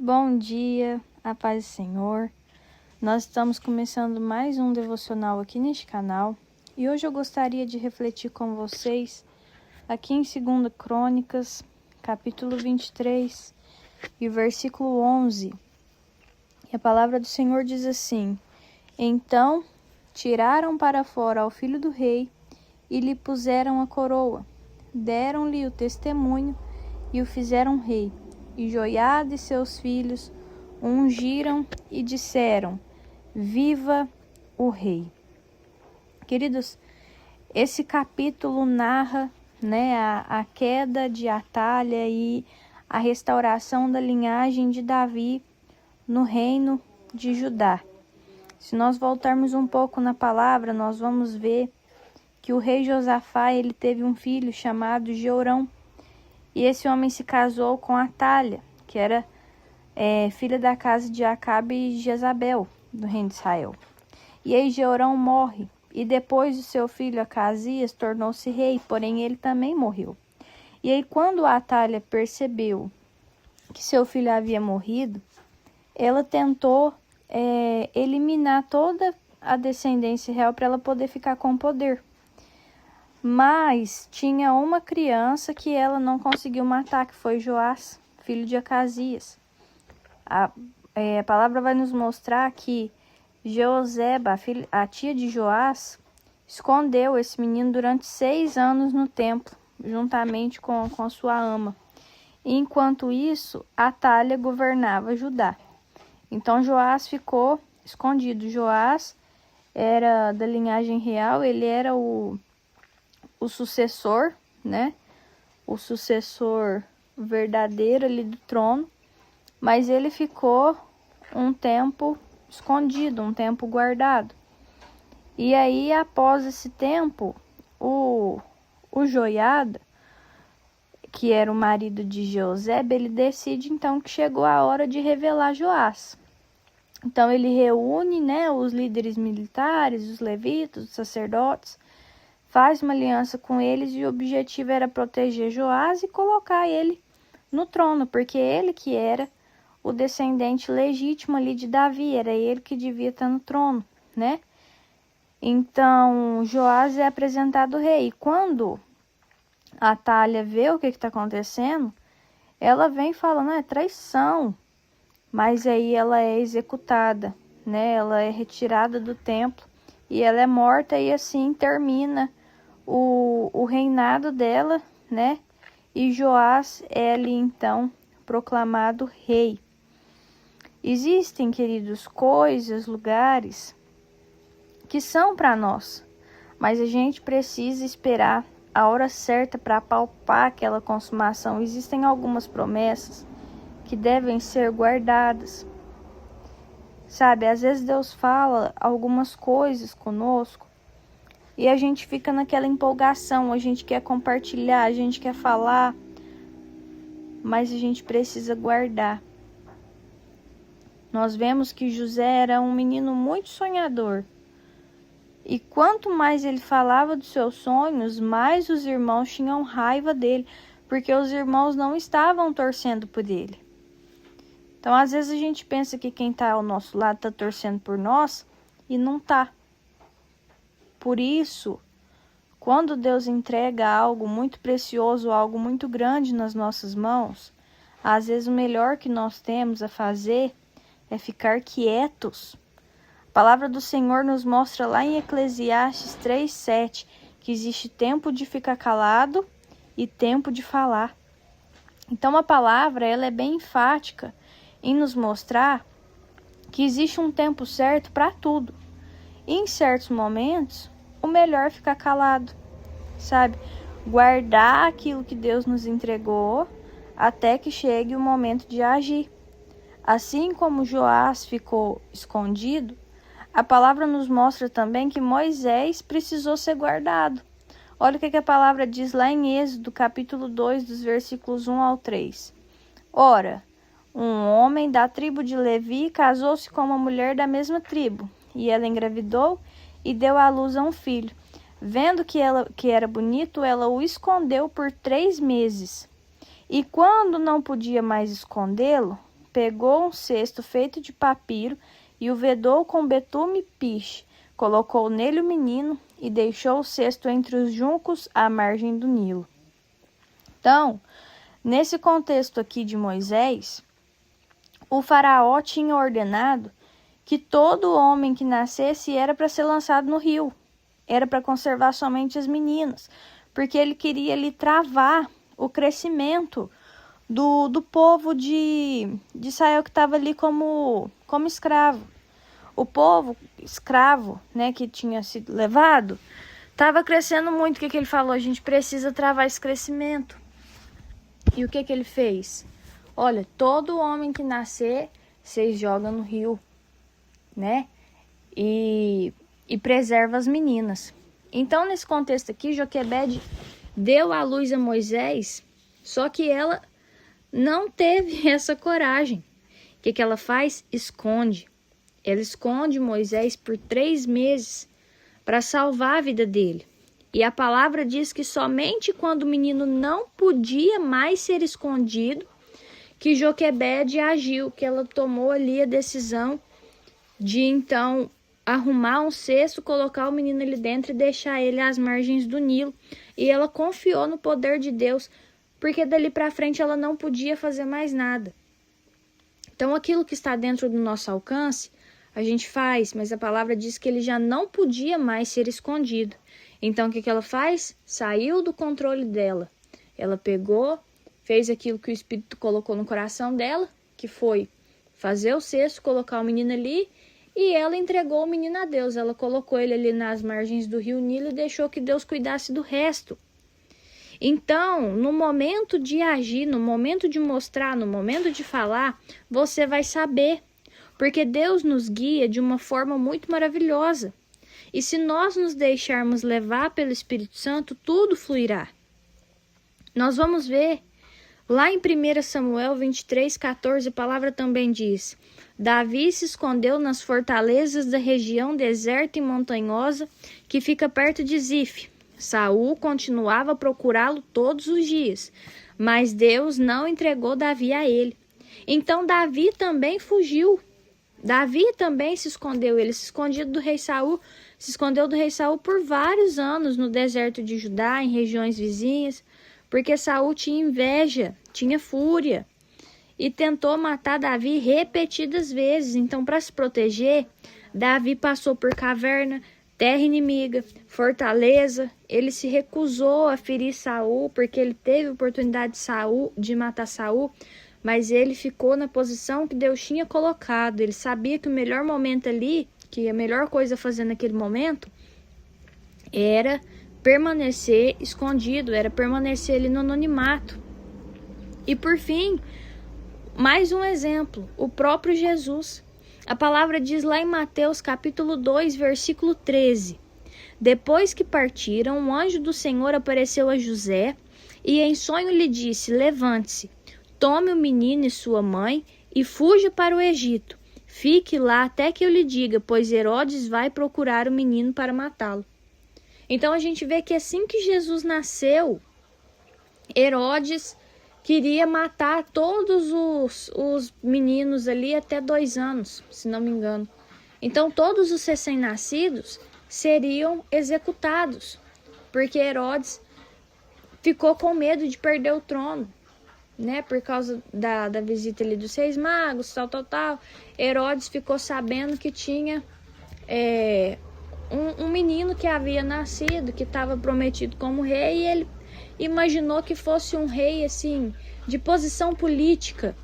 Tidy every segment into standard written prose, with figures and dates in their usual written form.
Bom dia, a paz do Senhor. Nós estamos começando mais um devocional aqui neste canal e hoje eu gostaria de refletir com vocês aqui em 2 Crônicas, capítulo 23 e versículo 11. E a palavra do Senhor diz assim: Então tiraram para fora ao filho do rei e lhe puseram a coroa, deram-lhe o testemunho e o fizeram rei. E Joiada e seus filhos o ungiram e disseram: Viva o rei. Queridos, esse capítulo narra, a queda de Atalha e a restauração da linhagem de Davi no reino de Judá. Se nós voltarmos um pouco na palavra, nós vamos ver que o rei Josafá ele teve um filho chamado Jeorão. E esse homem se casou com Atalha, que era filha da casa de Acabe e Jezabel, do reino de Israel. E aí Jeorão morre, e depois o seu filho Acasias tornou-se rei, porém ele também morreu. E aí quando Atalha percebeu que seu filho havia morrido, ela tentou eliminar toda a descendência real para ela poder ficar com o poder. Mas tinha uma criança que ela não conseguiu matar, que foi Joás, filho de Acasias. A palavra vai nos mostrar que Jeoseba, a tia de Joás, escondeu esse menino durante 6 anos no templo, juntamente com sua ama. E, enquanto isso, Atalha governava Judá. Então Joás ficou escondido. Joás era da linhagem real, ele era o sucessor, o sucessor verdadeiro ali do trono, mas ele ficou um tempo escondido, um tempo guardado. E aí, após esse tempo, o Joiada, que era o marido de Jeosebe, ele decide então que chegou a hora de revelar Joás. Então ele reúne, os líderes militares, os levitas, os sacerdotes, faz uma aliança com eles e o objetivo era proteger Joás e colocar ele no trono, porque ele que era o descendente legítimo ali de Davi, era ele que devia estar no trono, Então Joás é apresentado rei. E quando Atalha vê o que está acontecendo, ela vem falando, é traição, mas aí ela é executada, ela é retirada do templo e ela é morta e assim termina o reinado dela, E Joás é ali então proclamado rei. Existem, queridos, coisas, lugares que são para nós, mas a gente precisa esperar a hora certa para palpar aquela consumação. Existem algumas promessas que devem ser guardadas. Sabe, às vezes Deus fala algumas coisas conosco e a gente fica naquela empolgação, a gente quer compartilhar, a gente quer falar, mas a gente precisa guardar. Nós vemos que José era um menino muito sonhador. E quanto mais ele falava dos seus sonhos, mais os irmãos tinham raiva dele, porque os irmãos não estavam torcendo por ele. Então, às vezes a gente pensa que quem está ao nosso lado está torcendo por nós e não está. Por isso, quando Deus entrega algo muito precioso, algo muito grande nas nossas mãos, às vezes o melhor que nós temos a fazer é ficar quietos. A palavra do Senhor nos mostra lá em Eclesiastes 3:7 que existe tempo de ficar calado e tempo de falar. Então a palavra ela é bem enfática em nos mostrar que existe um tempo certo para tudo. E em certos momentos, o melhor é ficar calado, sabe? Guardar aquilo que Deus nos entregou até que chegue o momento de agir. Assim como Joás ficou escondido, a palavra nos mostra também que Moisés precisou ser guardado. Olha o que a palavra diz lá em Êxodo, capítulo 2, dos versículos 1 ao 3. Ora, um homem da tribo de Levi casou-se com uma mulher da mesma tribo, e ela engravidou e deu à luz a um filho. Vendo que era bonito, ela o escondeu por 3 meses. E quando não podia mais escondê-lo, pegou um cesto feito de papiro e o vedou com betume e piche. Colocou nele o menino e deixou o cesto entre os juncos à margem do Nilo. Então, nesse contexto aqui de Moisés, o faraó tinha ordenado que todo homem que nascesse era para ser lançado no rio. Era para conservar somente as meninas, porque ele queria ali travar o crescimento do povo de Israel que estava ali como escravo. O povo escravo, né, que tinha sido levado, estava crescendo muito. O que ele falou? A gente precisa travar esse crescimento. E o que ele fez? Olha, todo homem que nascer, vocês jogam no rio, né? E preserva as meninas. Então, nesse contexto aqui, Joquebede deu à luz a Moisés, só que ela não teve essa coragem. O que ela faz? Esconde. Ela esconde Moisés por 3 meses para salvar a vida dele. E a palavra diz que somente quando o menino não podia mais ser escondido, que Joquebede agiu, que ela tomou ali a decisão de então arrumar um cesto, colocar o menino ali dentro e deixar ele às margens do Nilo. E ela confiou no poder de Deus, porque dali para frente ela não podia fazer mais nada. Então aquilo que está dentro do nosso alcance, a gente faz, mas a palavra diz que ele já não podia mais ser escondido. Então o que ela faz? Saiu do controle dela. Ela pegou, fez aquilo que o Espírito colocou no coração dela, que foi fazer o cesto, colocar o menino ali, e ela entregou o menino a Deus. Ela colocou ele ali nas margens do rio Nilo e deixou que Deus cuidasse do resto. Então, no momento de agir, no momento de mostrar, no momento de falar, você vai saber. Porque Deus nos guia de uma forma muito maravilhosa. E se nós nos deixarmos levar pelo Espírito Santo, tudo fluirá. Nós vamos ver lá em 1 Samuel 23:14, a palavra também diz: Davi se escondeu nas fortalezas da região deserta e montanhosa que fica perto de Zif. Saul continuava a procurá-lo todos os dias, mas Deus não entregou Davi a ele. Então Davi também fugiu. Davi também se escondeu. Ele se escondeu do rei Saul por vários anos no deserto de Judá, em regiões vizinhas, porque Saul tinha inveja, tinha fúria e tentou matar Davi repetidas vezes. Então, para se proteger, Davi passou por caverna, terra inimiga, fortaleza. Ele se recusou a ferir Saul, porque ele teve a oportunidade de matar Saul, mas ele ficou na posição que Deus tinha colocado. Ele sabia que o melhor momento ali, que a melhor coisa a fazer naquele momento, era permanecer escondido, era permanecer ali no anonimato. E por fim, mais um exemplo, o próprio Jesus. A palavra diz lá em Mateus capítulo 2, versículo 13. Depois que partiram, um anjo do Senhor apareceu a José e em sonho lhe disse: levante-se, tome o menino e sua mãe e fuja para o Egito. Fique lá até que eu lhe diga, pois Herodes vai procurar o menino para matá-lo. Então a gente vê que assim que Jesus nasceu, Herodes queria matar todos os meninos ali até 2 anos, se não me engano. Então todos os recém-nascidos seriam executados, porque Herodes ficou com medo de perder o trono, né? Por causa da visita ali dos 6 magos, tal. Herodes ficou sabendo que tinha um menino que havia nascido, que estava prometido como rei, e ele imaginou que fosse um rei assim de posição política,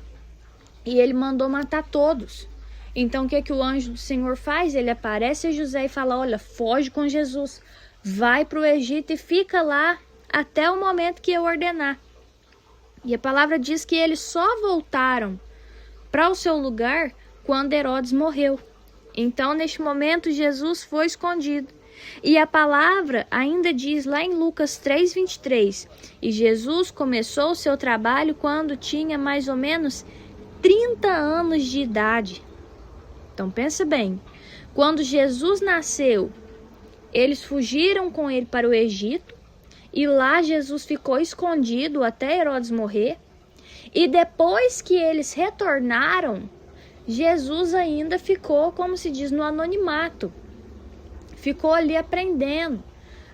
e ele mandou matar todos. Então o que o anjo do Senhor faz? Ele aparece a José e fala: olha, foge com Jesus, vai para o Egito e fica lá até o momento que eu ordenar. E a palavra diz que eles só voltaram para o seu lugar quando Herodes morreu. Então, neste momento, Jesus foi escondido. E a palavra ainda diz lá em Lucas 3:23, e Jesus começou o seu trabalho quando tinha mais ou menos 30 anos de idade. Então, pensa bem, quando Jesus nasceu, eles fugiram com ele para o Egito, e lá Jesus ficou escondido até Herodes morrer. E depois que eles retornaram, Jesus ainda ficou, como se diz, no anonimato. Ficou ali aprendendo.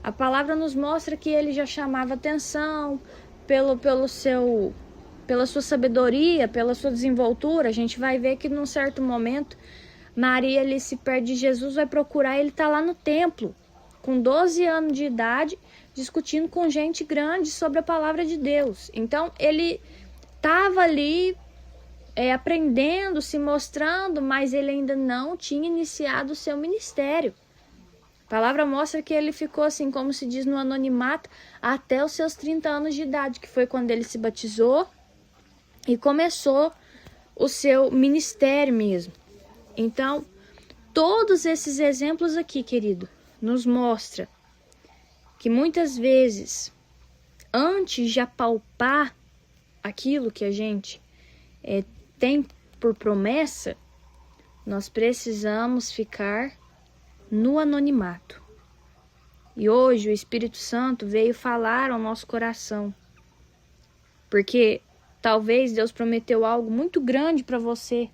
A palavra nos mostra que ele já chamava atenção pela sua sabedoria, pela sua desenvoltura. A gente vai ver que num certo momento Maria ali se perde, Jesus vai procurar, ele está lá no templo, com 12 anos de idade, discutindo com gente grande sobre a palavra de Deus. Então ele estava ali aprendendo, se mostrando, mas ele ainda não tinha iniciado o seu ministério. A palavra mostra que ele ficou assim, como se diz, no anonimato até os seus 30 anos de idade, que foi quando ele se batizou e começou o seu ministério mesmo. Então, todos esses exemplos aqui, querido, nos mostra que muitas vezes, antes de apalpar aquilo que a gente tem por promessa, nós precisamos ficar no anonimato. E hoje o Espírito Santo veio falar ao nosso coração, porque talvez Deus prometeu algo muito grande para você,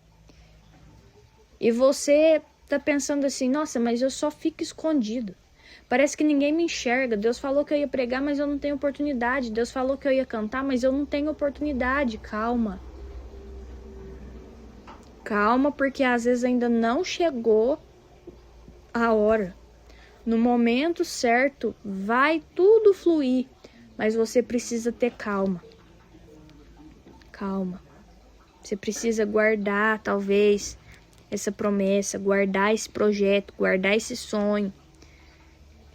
e você tá pensando assim, nossa, mas eu só fico escondido. Parece que ninguém me enxerga. Deus falou que eu ia pregar, mas eu não tenho oportunidade. Deus falou que eu ia cantar, mas eu não tenho oportunidade. Calma. Calma, porque às vezes ainda não chegou a hora. No momento certo, vai tudo fluir, mas você precisa ter calma. Calma. Você precisa guardar, talvez, essa promessa, guardar esse projeto, guardar esse sonho.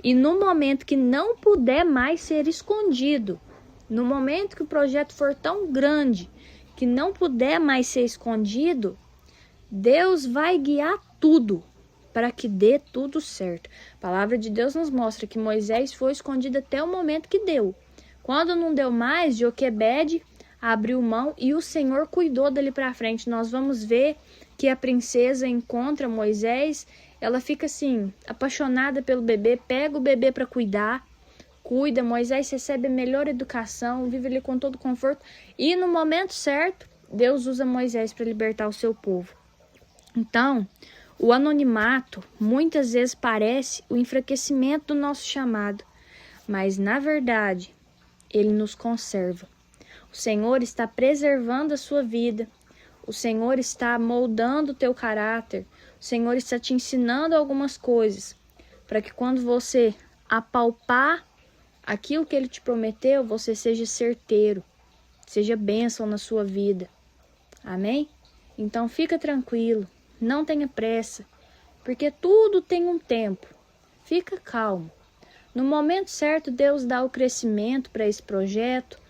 E no momento que não puder mais ser escondido, no momento que o projeto for tão grande que não puder mais ser escondido, Deus vai guiar tudo para que dê tudo certo. A palavra de Deus nos mostra que Moisés foi escondido até o momento que deu. Quando não deu mais, Joquebede abriu mão e o Senhor cuidou dele para frente. Nós vamos ver que a princesa encontra Moisés, ela fica assim, apaixonada pelo bebê, pega o bebê para cuidar, cuida, Moisés recebe a melhor educação, vive ali com todo conforto, e no momento certo, Deus usa Moisés para libertar o seu povo. Então, o anonimato muitas vezes parece o enfraquecimento do nosso chamado, mas na verdade, ele nos conserva. O Senhor está preservando a sua vida, o Senhor está moldando o teu caráter, o Senhor está te ensinando algumas coisas, para que quando você apalpar aquilo que Ele te prometeu, você seja certeiro, seja bênção na sua vida. Amém? Então fica tranquilo, não tenha pressa, porque tudo tem um tempo. Fica calmo. No momento certo, Deus dá o crescimento para esse projeto.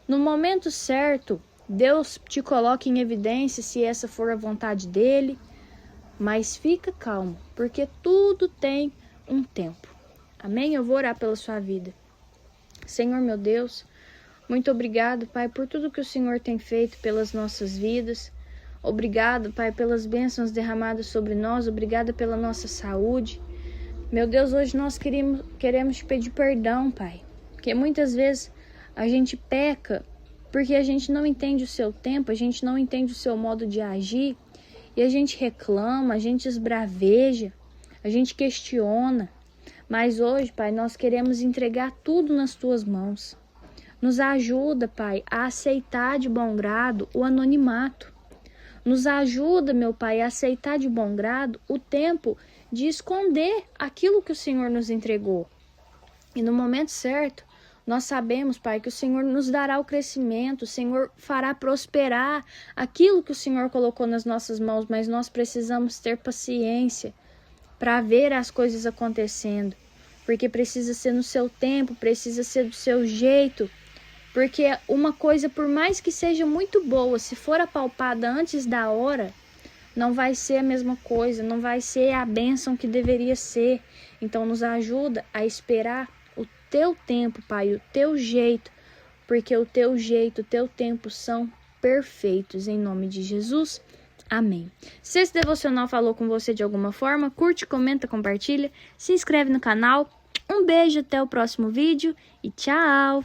No momento certo, Deus te coloca em evidência se essa for a vontade dele. Mas fica calmo, porque tudo tem um tempo. Amém? Eu vou orar pela sua vida. Senhor meu Deus, muito obrigado, Pai, por tudo que o Senhor tem feito pelas nossas vidas. Obrigado, Pai, pelas bênçãos derramadas sobre nós. Obrigado pela nossa saúde. Meu Deus, hoje nós queremos te pedir perdão, Pai. Porque muitas vezes a gente peca porque a gente não entende o seu tempo, a gente não entende o seu modo de agir. E a gente reclama, a gente esbraveja, a gente questiona. Mas hoje, Pai, nós queremos entregar tudo nas Tuas mãos. Nos ajuda, Pai, a aceitar de bom grado o anonimato. Nos ajuda, meu Pai, a aceitar de bom grado o tempo de esconder aquilo que o Senhor nos entregou. E no momento certo, nós sabemos, Pai, que o Senhor nos dará o crescimento, o Senhor fará prosperar aquilo que o Senhor colocou nas nossas mãos, mas nós precisamos ter paciência para ver as coisas acontecendo, porque precisa ser no seu tempo, precisa ser do seu jeito, porque uma coisa, por mais que seja muito boa, se for apalpada antes da hora, não vai ser a mesma coisa, não vai ser a bênção que deveria ser. Então nos ajuda a esperar o teu tempo, Pai, o teu jeito, porque o teu jeito, o teu tempo são perfeitos, em nome de Jesus. Amém. Se esse devocional falou com você de alguma forma, curte, comenta, compartilha, se inscreve no canal. Um beijo, até o próximo vídeo e tchau!